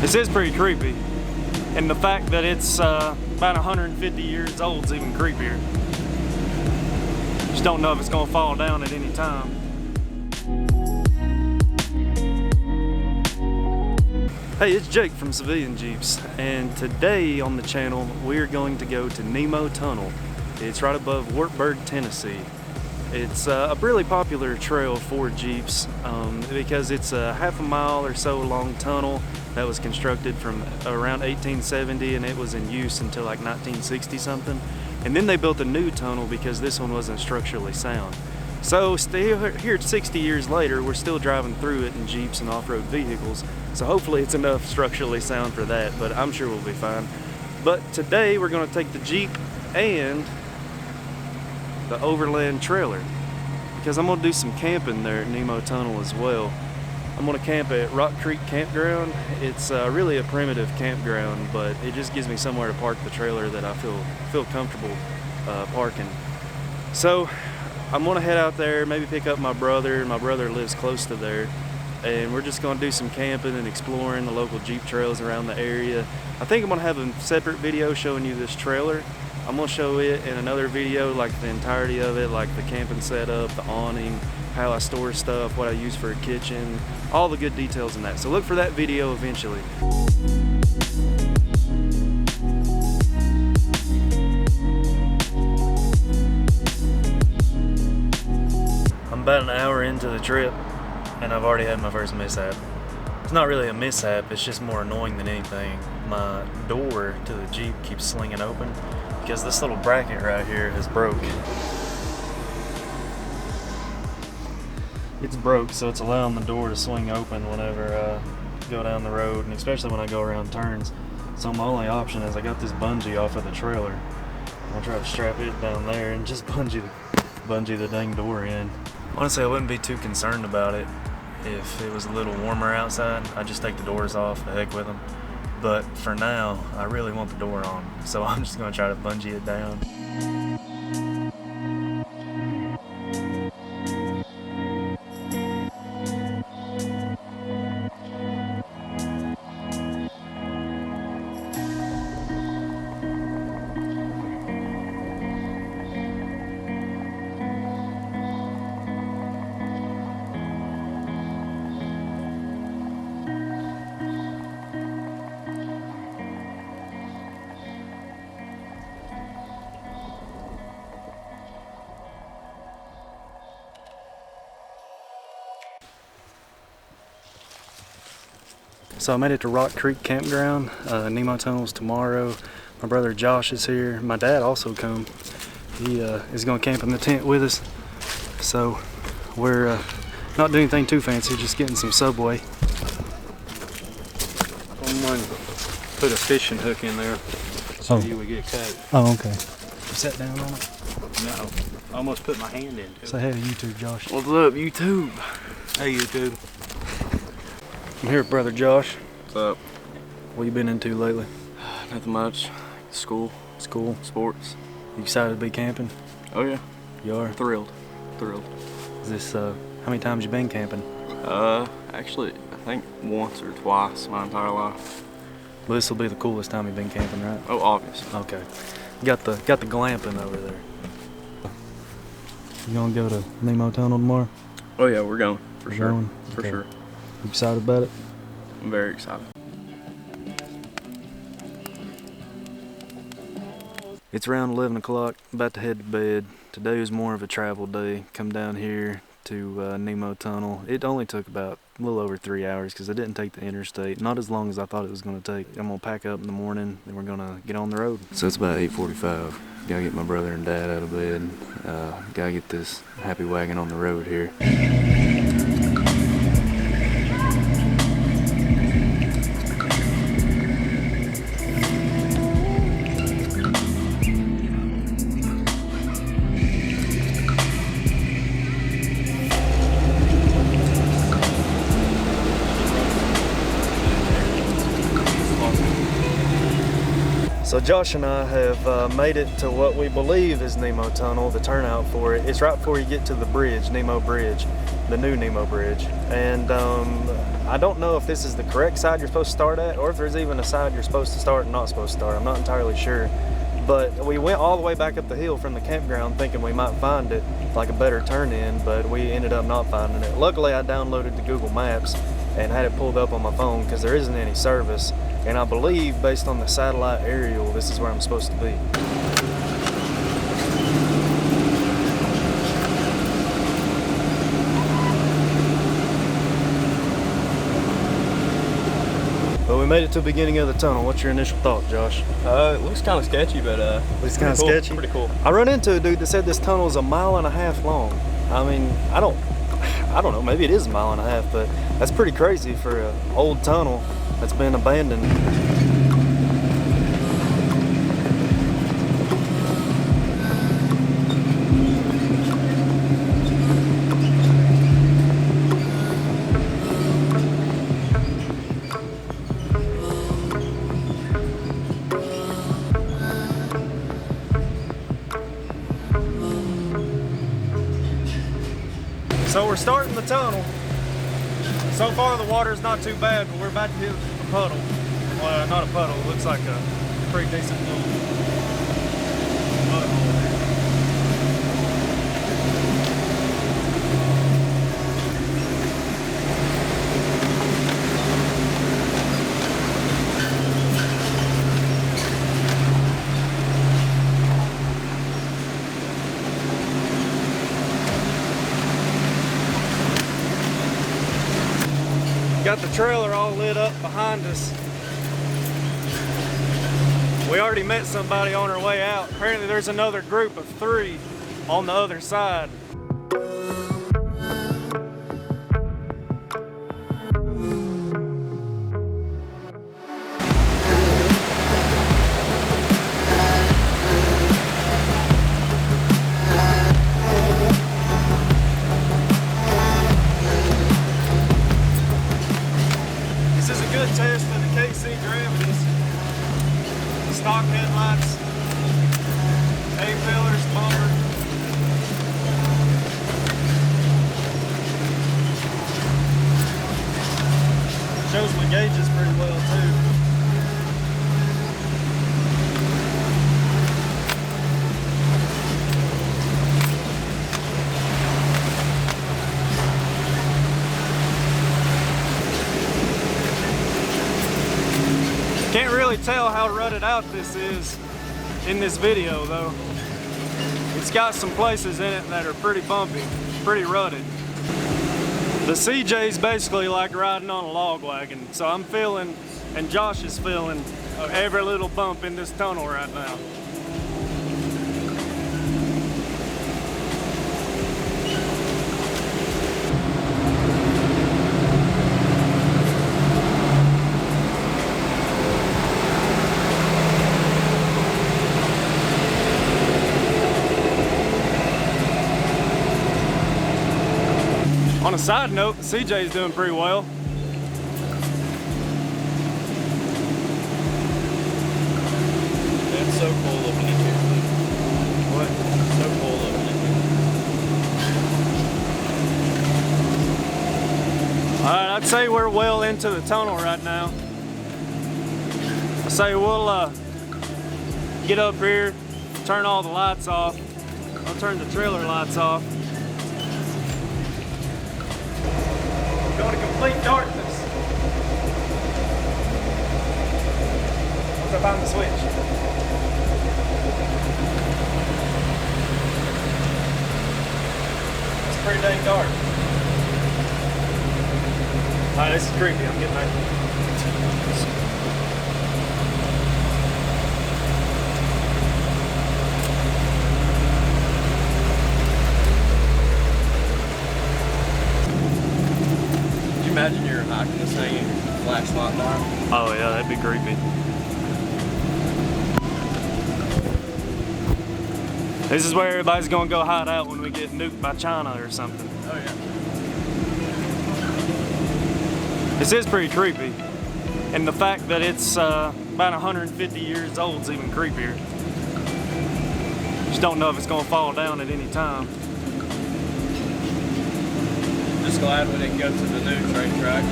This is pretty creepy. And the fact that it's about 150 years old is even creepier. Just don't know if it's gonna fall down at any time. Hey, it's Jake from Civilian Jeeps, and today on the channel we're going to go to Nemo Tunnel. It's right above Wartburg, Tennessee. It's a really popular trail for Jeeps because it's a half a mile or so long tunnel that was constructed from around 1870, and it was in use until like 1960 something. And then they built a new tunnel because this one wasn't structurally sound. So still here 60 years later, we're still driving through it in Jeeps and off-road vehicles. So hopefully it's enough structurally sound for that, but I'm sure we'll be fine. But today we're gonna take the Jeep and the overland trailer because I'm gonna do some camping there at Nemo Tunnel as well. I'm gonna camp at Rock Creek Campground. It's really a primitive campground, but it just gives me somewhere to park the trailer that I feel comfortable parking. So I'm gonna head out there, maybe pick up my brother. My brother lives close to there, and we're just gonna do some camping and exploring the local Jeep trails around the area. I think I'm gonna have a separate video showing you this trailer. I'm gonna show it in another video, like the entirety of it, like the camping setup, the awning, how I store stuff, what I use for a kitchen, all the good details in that. So look for that video eventually. I'm about an hour into the trip and I've already had my first mishap. It's not really a mishap, it's just more annoying than anything. My door to the Jeep keeps slinging open because this little bracket right here is broke. It's broke, so it's allowing the door to swing open whenever I go down the road, and especially when I go around turns. So my only option is I got this bungee off of the trailer. I'll try to strap it down there and just bungee the dang door in. Honestly, I wouldn't be too concerned about it if it was a little warmer outside. I'd just take the doors off, the heck with them. But for now, I really want the door on, so I'm just gonna try to bungee it down. So I made it to Rock Creek Campground. Nemo Tunnel's tomorrow. My brother Josh is here. My dad also come. He is going to camp in the tent with us. So we're not doing anything too fancy, just getting some Subway. I'm going to put a fishing hook in there so you would get cut. Oh, okay. You sat down on it? No. I almost put my hand into it. Say hey to YouTube, Josh. What's up, YouTube? Hey, YouTube. I'm here with brother Josh. What's up? What you been into lately? Nothing much. School, sports. You excited to be camping? Oh yeah. You are? Thrilled. Is this, how many times you been camping? Actually, I think once or twice my entire life. Well, this will be the coolest time you've been camping, right? Oh, obviously. Okay. Got the glamping over there. You gonna go to Nemo Tunnel tomorrow? Oh yeah, we're going. For sure. Going? For Okay. sure. You excited about it? I'm very excited. It's around 11 o'clock, about to head to bed. Today was more of a travel day. Come down here to Nemo Tunnel. It only took about a little over 3 hours because I didn't take the interstate. Not as long as I thought it was going to take. I'm going to pack up in the morning and we're going to get on the road. So it's about 8:45. Gotta get my brother and dad out of bed. Gotta get this happy wagon on the road here. So So Josh and I have made it to what we believe is Nemo Tunnel, the turnout for it. It's right before you get to the bridge, Nemo Bridge, the new Nemo Bridge. And I don't know if this is the correct side you're supposed to start at, or if there's even a side you're supposed to start and not supposed to start. I'm not entirely sure. But we went all the way back up the hill from the campground thinking we might find it, like a better turn in, but we ended up not finding it. Luckily, I downloaded the Google Maps and had it pulled up on my phone because there isn't any service. And I believe, based on the satellite aerial, this is where I'm supposed to be. Well, we made it to the beginning of the tunnel. What's your initial thought, Josh? It looks kind of sketchy, but It's kind of sketchy. Pretty cool. I run into a dude that said this tunnel is 1.5 miles long. I mean, I don't know. Maybe it is 1.5 miles, but that's pretty crazy for an old tunnel that's been abandoned. So we're starting the tunnel. So far the water's not too bad, but we're about to hit a puddle. Well, not a puddle, it looks like a pretty decent little mud hole. Got the trailer all lit up behind us. We already met somebody on our way out. Apparently there's another group of 3 on the other side. Good test for the KC gravities. Stock headlights, A-pillars, bumper. Shows my gauges pretty well too. Can't really tell how rutted out this is in this video though. It's got some places in it that are pretty bumpy, pretty rutted. The CJ's basically like riding on a log wagon, so I'm feeling, and Josh is feeling, every little bump in this tunnel right now. On a side note, CJ's doing pretty well. It's so cool looking in here. What? So cool looking in here. Alright, I'd say we're well into the tunnel right now. I say we'll get up here, turn all the lights off. I'll turn the trailer lights off. Going to complete darkness. Once I find the switch. It's pretty dang dark. Alright, this is creepy. I'm getting back. Imagine you're hiking this thing and your flashlight down. Oh yeah, that'd be creepy. This is where everybody's gonna go hide out when we get nuked by China or something. Oh yeah. This is pretty creepy. And the fact that it's about 150 years old is even creepier. Just don't know if it's gonna fall down at any time. Just glad we didn't go to the new train track.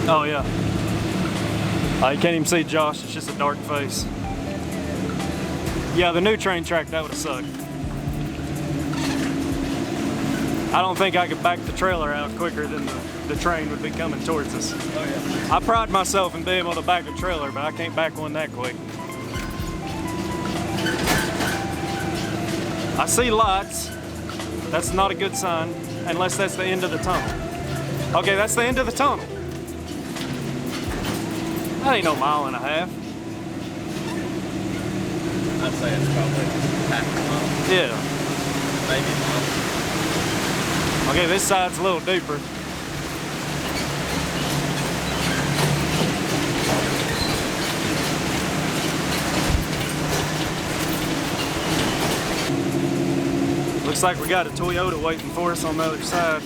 Oh yeah. You can't even see Josh, it's just a dark face. Yeah, the new train track, that would've sucked. I don't think I could back the trailer out quicker than the train would be coming towards us. Oh yeah. I pride myself in being able to back a trailer, but I can't back one that quick. I see lights. That's not a good sign, unless that's the end of the tunnel. Okay, that's the end of the tunnel. That ain't no mile and a half. I'd say it's probably half a mile. Yeah. Maybe a mile. Okay, this side's a little deeper. Looks like we got a Toyota waiting for us on the other side.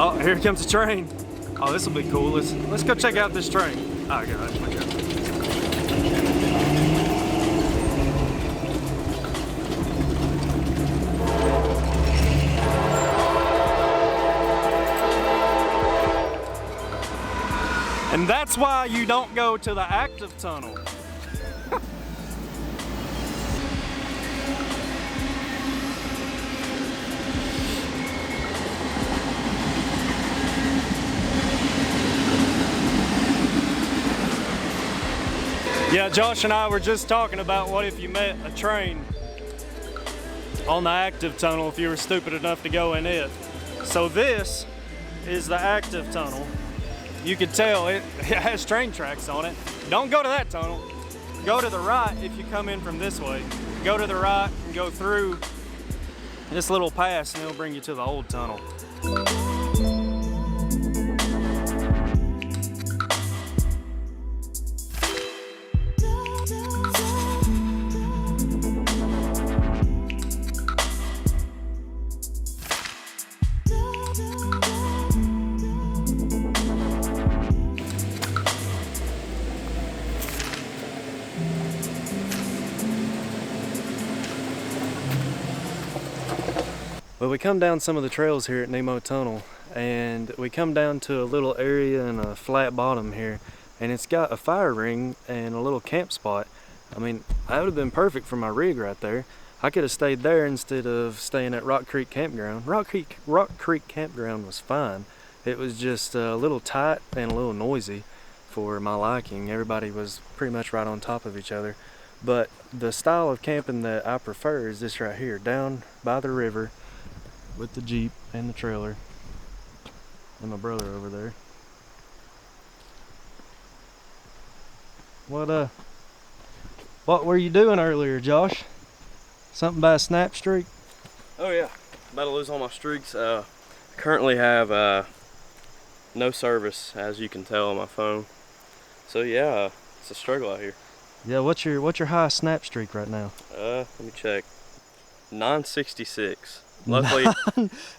Oh, here comes the train. Oh, this will be cool. Let's go check out this train. Oh gosh, my God. And that's why you don't go to the active tunnel. Yeah, Josh and I were just talking about what if you met a train on the active tunnel if you were stupid enough to go in it. So this is the active tunnel. You could tell it has train tracks on it. Don't go to that tunnel. Go to the right if you come in from this way. Go to the right and go through this little pass and it'll bring you to the old tunnel. Well, we come down some of the trails here at Nemo Tunnel, and we come down to a little area and a flat bottom here, and it's got a fire ring and a little camp spot. I mean, that would have been perfect for my rig right there. I could have stayed there instead of staying at Rock Creek Campground. Rock Creek Campground was fine. It was just a little tight and a little noisy for my liking. Everybody was pretty much right on top of each other. But the style of camping that I prefer is this right here, down by the river, with the Jeep and the trailer and my brother over there. What were you doing earlier, Josh? Something by a snap streak? Oh yeah, about to lose all my streaks. Currently have no service, as you can tell on my phone. So yeah, it's a struggle out here. Yeah, what's your highest snap streak right now? Let me check. 966. Luckily,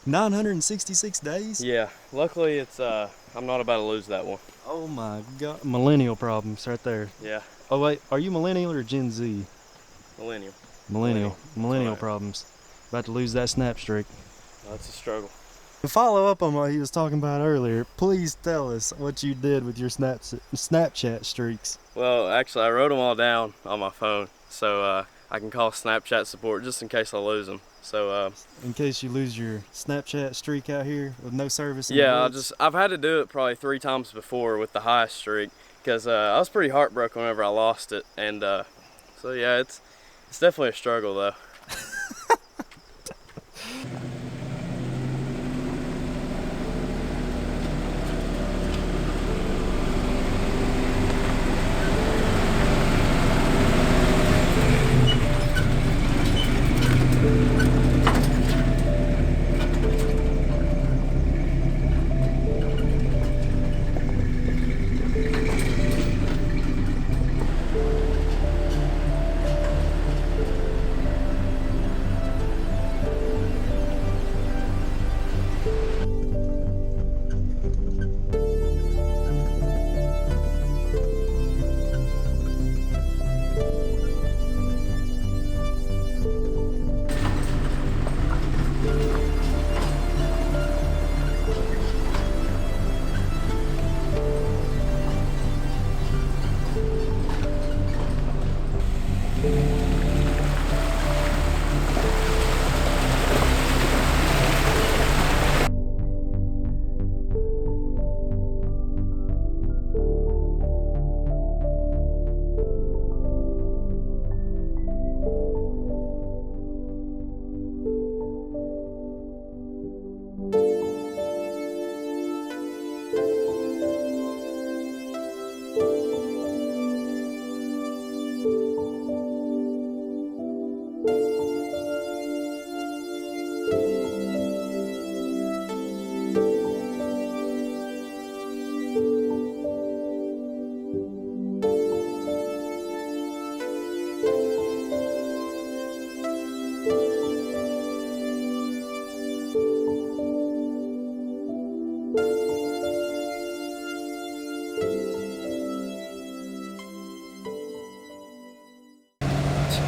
966 days? yeah. Luckily, it's I'm not about to lose that one. Oh my God. Millennial problems right there. Yeah, Oh wait, are you millennial or Gen Z? millennium. Millennial Right. problems. About to lose that snap streak. That's a struggle. To follow up on what he was talking about earlier, please tell us what you did with your Snapchat streaks. Well, actually, I wrote them all down on my phone. So I can call Snapchat support just in case I lose them. So In case you lose your Snapchat streak out here with no service in yeah, the woods. I've had to do it probably 3 times before with the highest streak, because I was pretty heartbroken whenever I lost it. And so yeah, it's definitely a struggle though.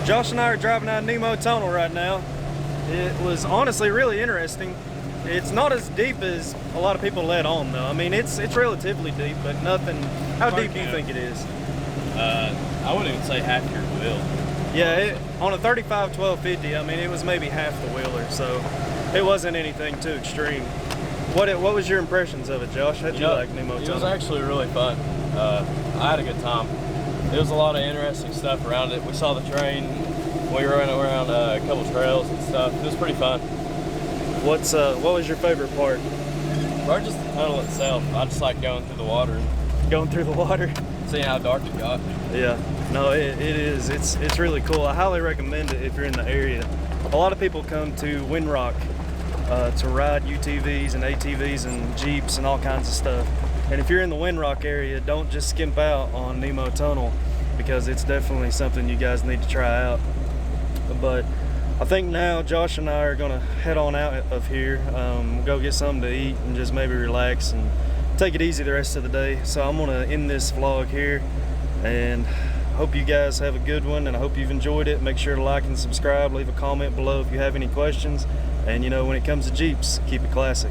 Josh and I are driving down Nemo Tunnel right now. It was honestly really interesting. It's not as deep as a lot of people let on though. I mean, it's relatively deep, but nothing. How deep do you think it is? I wouldn't even say half your wheel. Yeah, on a 35 1250, I mean, it was maybe half the wheeler, so it wasn't anything too extreme. What was your impressions of it, Josh? How'd you like Nemo Tunnel? It was actually really fun. I had a good time. There was a lot of interesting stuff around it. We saw the train. We ran around a couple trails and stuff. It was pretty fun. What was your favorite part? Or just the tunnel itself. I just like going through the water. Going through the water? Seeing how dark it got. Yeah, no, it is. It's really cool. I highly recommend it if you're in the area. A lot of people come to Windrock to ride UTVs and ATVs and Jeeps and all kinds of stuff. And if you're in the Windrock area, don't just skimp out on Nemo Tunnel, because it's definitely something you guys need to try out. But I think now Josh and I are gonna head on out of here, go get something to eat and just maybe relax and take it easy the rest of the day. So I'm gonna end this vlog here, and hope you guys have a good one, and I hope you've enjoyed it. Make sure to like and subscribe, leave a comment below if you have any questions, and you know, when it comes to Jeeps, keep it classy.